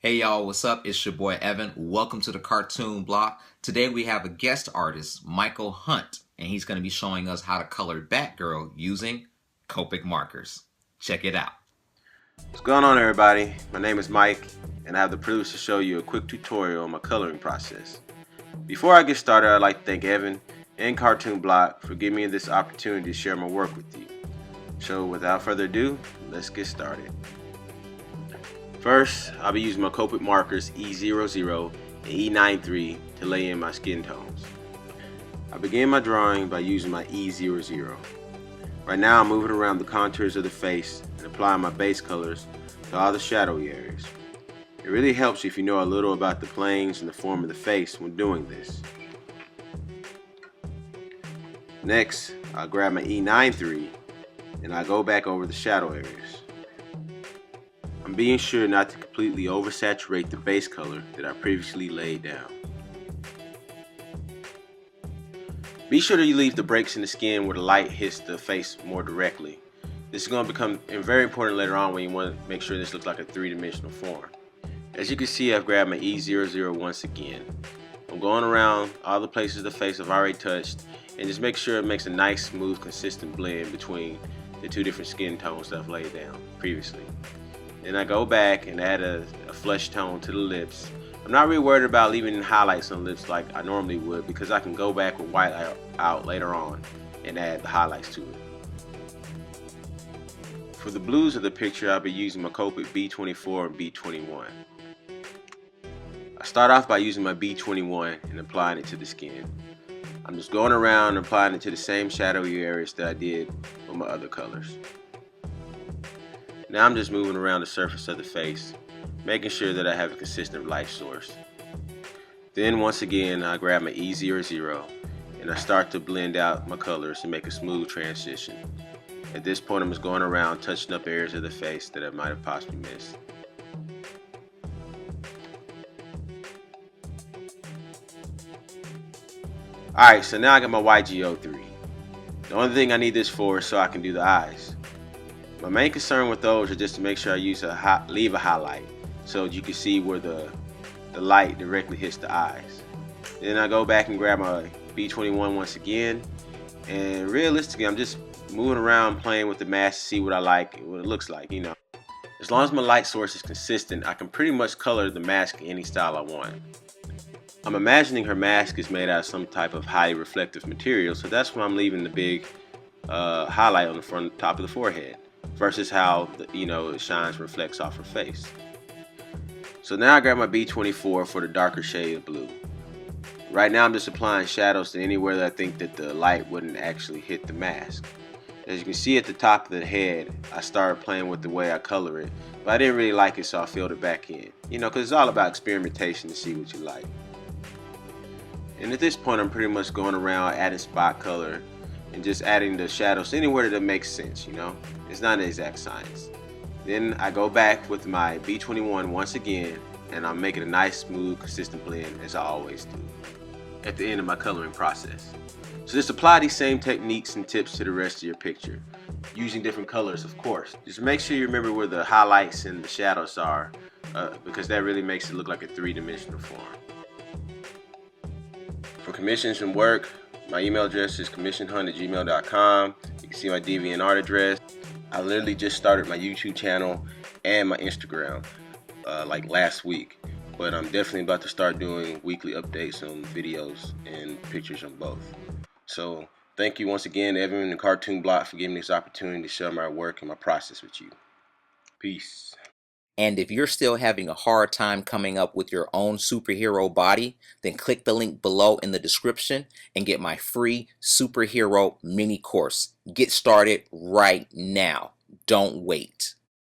Hey y'all, what's up? It's your boy Evan. Welcome to the Cartoon Block. Today we have a guest artist, Michael Hunt, and he's going to be showing us how to color Batgirl using Copic markers. Check it out. What's going on, everybody? My name is Mike, and I have the privilege to show you a quick tutorial on my coloring process. Before I get started, I'd like to thank Evan and Cartoon Block for giving me this opportunity to share my work with you. So without further ado, let's get started. First, I'll be using my Copic markers E00 and E93 to lay in my skin tones. I begin my drawing by using my E00. Right now I'm moving around the contours of the face and applying my base colors to all the shadowy areas. It really helps if you know a little about the planes and the form of the face when doing this. Next, I'll grab my E93 and I go back over the shadow areas. I'm being sure not to completely oversaturate the base color that I previously laid down. Be sure that you leave the breaks in the skin where the light hits the face more directly. This is going to become very important later on when you want to make sure this looks like a three-dimensional form. As you can see, I've grabbed my E00 once again. I'm going around all the places of the face I've already touched and just make sure it makes a nice, smooth, consistent blend between the two different skin tones that I've laid down previously. Then I go back and add a flesh tone to the lips. I'm not really worried about leaving highlights on the lips like I normally would because I can go back with white out later on and add the highlights to it. For the blues of the picture, I'll be using my Copic B24 and B21. I start off by using my B21 and applying it to the skin. I'm just going around and applying it to the same shadowy areas that I did with my other colors. Now I'm just moving around the surface of the face, making sure that I have a consistent light source. Then once again, I grab my E00 and I start to blend out my colors and make a smooth transition. At this point, I'm just going around touching up areas of the face that I might have possibly missed. Alright, so now I got my YGO3. The only thing I need this for is so I can do the eyes. My main concern with those is just to make sure I leave a highlight so you can see where the light directly hits the eyes. Then I go back and grab my B21 once again, and realistically I'm just moving around playing with the mask to see what I like, what it looks like, you know. As long as my light source is consistent, I can pretty much color the mask any style I want. I'm imagining her mask is made out of some type of highly reflective material, so that's why I'm leaving the big highlight on the front top of the forehead versus how it shines, reflects off her face. So now I grab my B24 for the darker shade of blue. Right now I'm just applying shadows to anywhere that I think that the light wouldn't actually hit the mask. As you can see at the top of the head, I started playing with the way I color it, but I didn't really like it, so I filled it back in. Because it's all about experimentation to see what you like. And at this point I'm pretty much going around adding spot color and just adding the shadows anywhere that makes sense, It's not an exact science. Then I go back with my B21 once again and I'm making a nice, smooth, consistent blend as I always do at the end of my coloring process. So just apply these same techniques and tips to the rest of your picture, using different colors of course. Just make sure you remember where the highlights and the shadows are because that really makes it look like a three-dimensional form. For commissions and work, my email address is commissionhunt@gmail.com. You can see my DeviantArt address. I literally just started my YouTube channel and my Instagram like last week, but I'm definitely about to start doing weekly updates on videos and pictures on both. So thank you once again, Evan and Cartoon Block, for giving me this opportunity to share my work and my process with you. Peace. And if you're still having a hard time coming up with your own superhero body, then click the link below in the description and get my free superhero mini course. Get started right now. Don't wait.